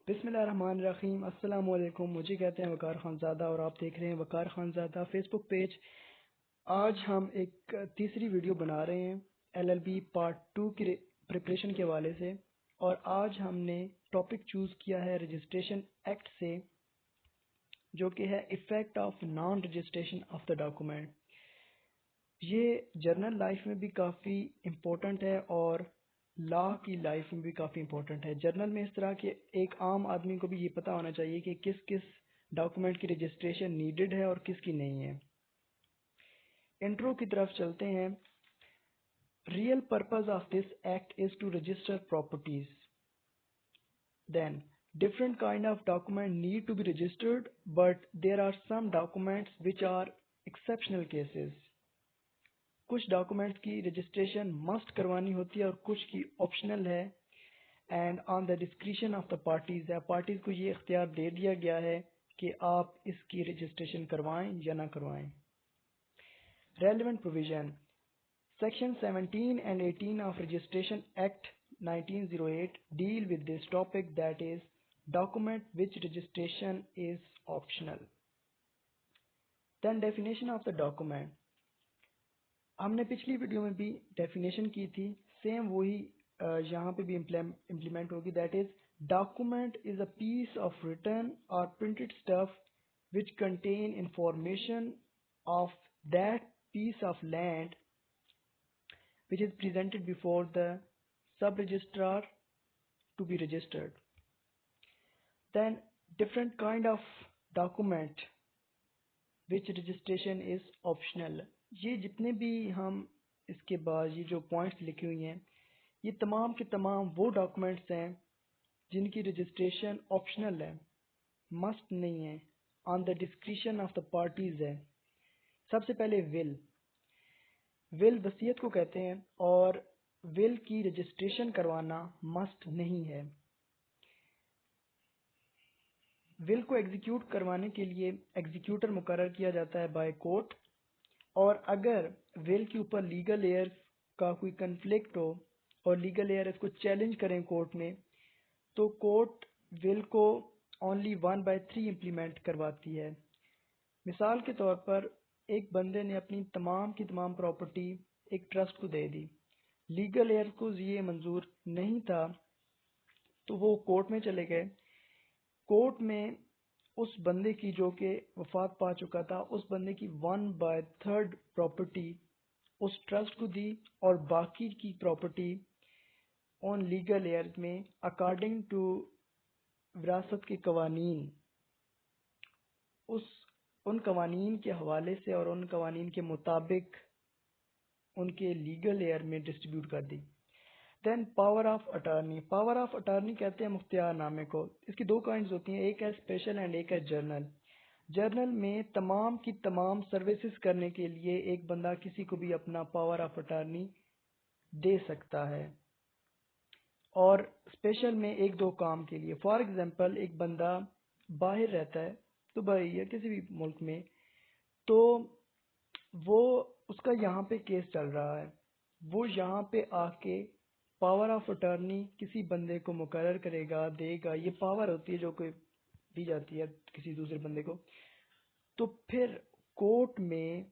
بسم اللہ الرحمن الرحیم۔ السلام علیکم، مجھے کہتے ہیں وقار خانزادہ اور آپ دیکھ رہے ہیں وقار خانزادہ فیس بک پیج۔ آج ہم ایک تیسری ویڈیو بنا رہے ہیں LLB پارٹ 2 کی پریپریشن کے حوالے سے، اور آج ہم نے ٹاپک چوز کیا ہے رجسٹریشن ایکٹ سے، جو کہ ہے effect of non registration of the document. یہ جرنل لائف میں بھی کافی امپورٹنٹ ہے اور لا کی لائف میں بھی کافی امپورٹنٹ ہے۔ جرنل میں اس طرح کہ ایک عام آدمی کو بھی یہ پتہ ہونا چاہیے کہ کس کس ڈاکومنٹ کی رجسٹریشن نیڈڈ ہے اور کس کی نہیں ہے۔ انٹرو کی طرف چلتے ہیں۔ Real purpose of this act is to register properties, then different kind of document need to be registered, but there are some documents which are exceptional cases. کچھ ڈاکومنٹس کی رجسٹریشن مسٹ کروانی ہوتی ہے اور کچھ کی آپشنل ہے، and on the discretion of the parties ہے، پارٹیز کو یہ اختیار دے دیا گیا ہے کہ آپ اس کی رجسٹریشن کروائیں یا نہ کروائیں۔ Relevant provision section 17 and 18 of Registration Act 1908 deal with this topic, that is document which registration is optional. Then definition of the document. ہم نے پچھلی ویڈیو میں بھی ڈیفینیشن کی تھی، سیم وہی یہاں پہ بھی امپلیمنٹ ہوگی۔ That is document is a piece of written اور printed stuff which contain information of that piece of land which is presented before the sub-registrar to be registered. Then different kind of document which registration is optional. یہ جتنے بھی ہم اس کے بعد یہ جو points لکھی ہوئی ہیں، یہ تمام کے تمام وہ ڈاکومنٹس ہیں جن کی رجسٹریشن آپشنل ہے، مسٹ نہیں ہے، on the discretion of the parties ہے۔ سب سے پہلے ول وصیت کو کہتے ہیں، اور ول کی رجسٹریشن کروانا مسٹ نہیں ہے۔ ول کو ایگزیکیوٹ کروانے کے لیے ایگزیکیوٹر مقرر کیا جاتا ہے بائی کورٹ، اور اگر ول کے اوپر لیگل ایئر کا کوئی کنفلکٹ ہو اور لیگل ایئر اس کو چیلنج کریں کورٹ میں، تو کورٹ ول کو اونلی 1/3 امپلیمنٹ کرواتی ہے۔ مثال کے طور پر ایک بندے نے اپنی تمام کی تمام پراپرٹی ایک ٹرسٹ کو دے دی، لیگل ایئر کو یہ منظور نہیں تھا، تو وہ کورٹ میں چلے گئے۔ کورٹ میں اس بندے کی جو کہ وفات پا چکا تھا، اس بندے کی 1/3 پراپرٹی اس ٹرسٹ کو دی، اور باقی کی پراپرٹی آن لیگل ایئر میں اکارڈنگ ٹو وراثت کے قوانین، ان قوانین کے حوالے سے اور ان قوانین کے مطابق ان کے لیگل ایئر میں ڈسٹریبیوٹ کر دی۔ Then power of attorney, power of attorney کہتے ہیں مختار نامے کو۔ اس کی دو کائنڈز ہوتی ہیں، ایک ہے اسپیشل اینڈ ایک ہے جرنل۔ جرنل میں تمام کی تمام سروسز کرنے کے لیے ایک بندہ کسی کو بھی اپنا پاور آف اٹارنی دے سکتا ہے، اور اسپیشل میں ایک دو کام کے لیے۔ فار ایگزامپل ایک بندہ باہر رہتا ہے، دبئی یا کسی بھی ملک میں، تو وہ اس کا یہاں پہ کیس چل رہا ہے، وہ یہاں پہ آ کے پاور آف اٹارنی کسی بندے کو مقرر کرے گا، دے گا۔ یہ پاور ہوتی ہے جو کوئی دی جاتی ہے کسی دوسرے بندے کو، تو پھر کورٹ میں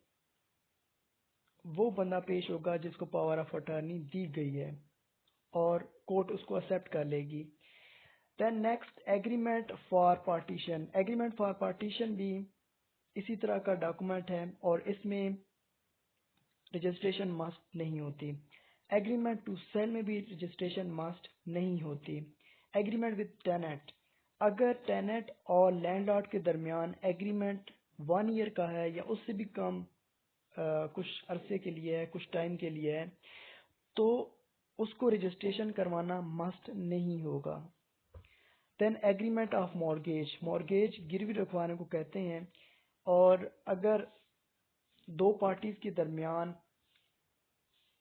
وہ بندہ پیش ہوگا جس کو پاور آف اٹارنی دی گئی ہے، اور کورٹ اس کو ایکسیپٹ کر لے گی۔ Then next agreement for partition. Agreement for partition بھی اسی طرح کا ڈاکومنٹ ہے، اور اس میں رجسٹریشن مسٹ نہیں ہوتی۔ ایگریمنٹ ٹو سیل میں بھی رجسٹریشن مسٹ نہیں ہوتی۔ ایگریمنٹ وتھ ٹیننٹ، اگر ٹیننٹ اور لینڈ لارڈ کے درمیان ایگریمنٹ 1 ایئر کا ہے یا اس سے بھی کم کچھ عرصے کے لیے ہے، کچھ ٹائم کے لیے ہے، تو اس کو رجسٹریشن کروانا مسٹ نہیں ہوگا۔ دین ایگریمنٹ آف مورگیج، مورگیج گروی رکھوانے کو کہتے ہیں، اور اگر دو پارٹیز کے درمیان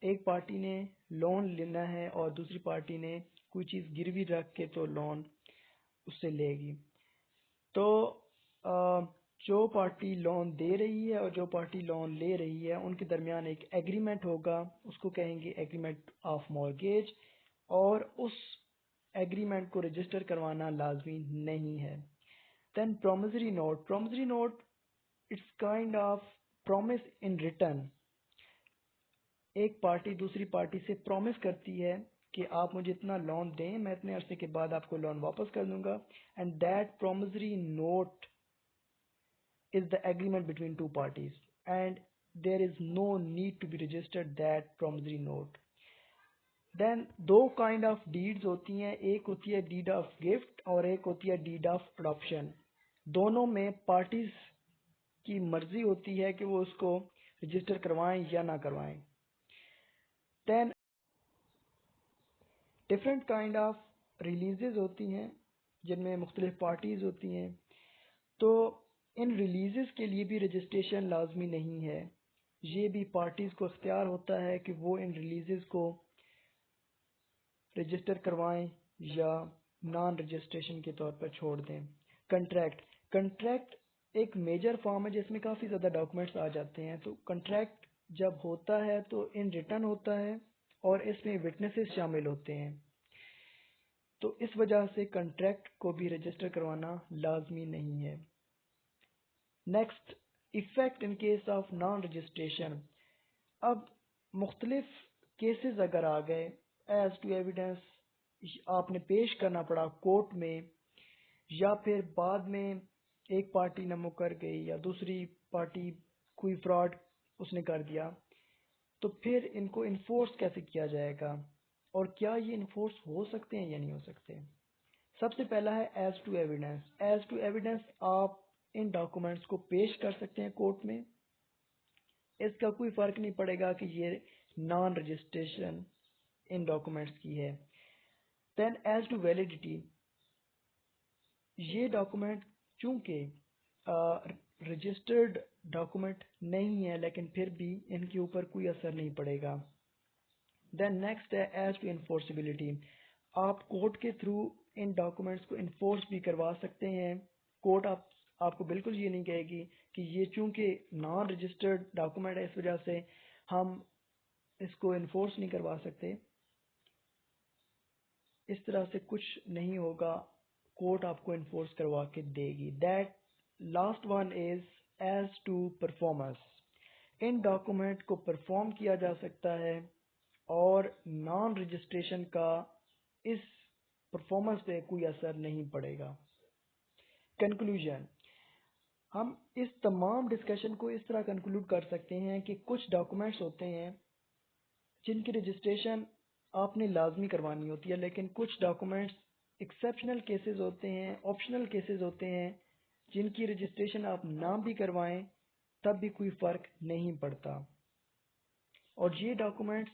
ایک پارٹی نے لون لینا ہے اور دوسری پارٹی نے کوئی چیز گروی رکھ کے تو لون اس سے لے گی، تو جو پارٹی لون دے رہی ہے اور جو پارٹی لون لے رہی ہے ان کے درمیان ایک ایگریمنٹ ہوگا، اس کو کہیں گے ایگریمنٹ آف مورگیج، اور اس ایگریمنٹ کو رجسٹر کروانا لازمی نہیں ہے. Then promissory note it's kind of promise in return. ایک پارٹی دوسری پارٹی سے پرومس کرتی ہے کہ آپ مجھے اتنا لون دیں، میں اتنے عرصے کے بعد آپ کو لون واپس کر دوں گا. And that promissory note is the agreement between two parties and there is no need to be registered that promissory note. Then دو kind of deeds ہوتی ہیں، ایک ہوتی ہے deed of gift اور ایک ہوتی ہے deed of adoption. دونوں میں parties کی مرضی ہوتی ہے کہ وہ اس کو رجسٹر کروائیں یا نہ کروائیں. Then different kind of releases ہوتی ہیں جن میں مختلف پارٹیز ہوتی ہیں. تو ان ریلیزز کے لیے بھی رجسٹریشن لازمی نہیں ہے. یہ بھی پارٹیز کو اختیار ہوتا ہے کہ وہ ان ریلیزز کو رجسٹر کروائیں یا نان رجسٹریشن کے طور پر چھوڑ دیں. کنٹریکٹ ایک میجر فارم ہے جس میں کافی زیادہ ڈاکومنٹس آ جاتے ہیں. تو کنٹریکٹ جب ہوتا ہے تو ان ریٹن ہوتا ہے اور اس میں وٹنسز شامل ہوتے ہیں. تو اس وجہ سے کنٹریکٹ کو بھی رجسٹر کروانا لازمی نہیں ہے. Next effect in case of non registration. اب مختلف کیسز اگر آ گئے ایز ٹو ایویڈنس آپ نے پیش کرنا پڑا کورٹ میں، یا پھر بعد میں ایک پارٹی نہ مکر گئی یا دوسری پارٹی کوئی فراڈ اس نے کر دیا، تو پھر ان کو انفورس کیسے کیا جائے گا اور کیا یہ انفورس ہو سکتے ہیں یا نہیں ہو سکتے. سب سے پہلا ہے ایز ٹو ایویڈنس. آپ ان ڈاکومنٹس کو پیش کر سکتے ہیں کورٹ میں، اس کا کوئی فرق نہیں پڑے گا کہ یہ نان رجسٹریشن ان ڈاکومنٹس کی ہے. دین ایز ٹو ویلیڈیٹی، یہ ڈاکومنٹ چونکہ رجسٹرڈ ڈاکومنٹ نہیں ہے لیکن پھر بھی ان کے اوپر کوئی اثر نہیں پڑے گا. دین نیکسٹ ہے ایز ٹو انفورسبلٹی. آپ کورٹ کے تھرو ان ڈاکومنٹس کو انفورس بھی کروا سکتے ہیں. کورٹ آپ کو بالکل یہ نہیں کہے گی کہ یہ چونکہ نان رجسٹرڈ ڈاکومنٹ ہے اس وجہ سے ہم اس کو انفورس نہیں کروا سکتے. اس طرح سے کچھ نہیں ہوگا، کورٹ آپ کو انفورس کروا کے دے گی. That last one is as to performance. ان ڈاکومنٹ کو پرفارم کیا جا سکتا ہے اور نان رجسٹریشن کا اس پرفارمنس پہ کوئی اثر نہیں پڑے گا. کنکلوژن، ہم اس تمام ڈسکشن کو اس طرح کنکلوڈ کر سکتے ہیں کہ کچھ ڈاکومنٹس ہوتے ہیں جن کی رجسٹریشن آپ نے لازمی کروانی ہوتی ہے، لیکن کچھ ڈاکومنٹس ایکسیپشنل کیسز ہوتے ہیں، آپشنل کیسز ہوتے ہیں جن کی رجسٹریشن آپ نہ بھی کروائیں تب بھی کوئی فرق نہیں پڑتا. اور یہ ڈاکومنٹس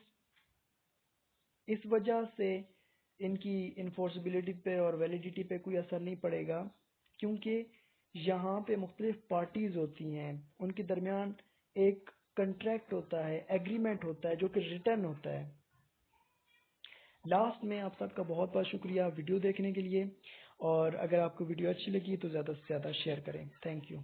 اس وجہ سے ان کی انفورسبلٹی پہ اور ویلیڈیٹی پہ کوئی اثر نہیں پڑے گا کیونکہ یہاں پہ مختلف پارٹیز ہوتی ہیں، ان کے درمیان ایک کنٹریکٹ ہوتا ہے، ایگریمنٹ ہوتا ہے جو کہ ریٹن ہوتا ہے. لاسٹ میں آپ سب کا بہت بہت شکریہ ویڈیو دیکھنے کے لیے، اور اگر آپ کو ویڈیو اچھی لگی تو زیادہ سے زیادہ شیئر کریں. Thank you.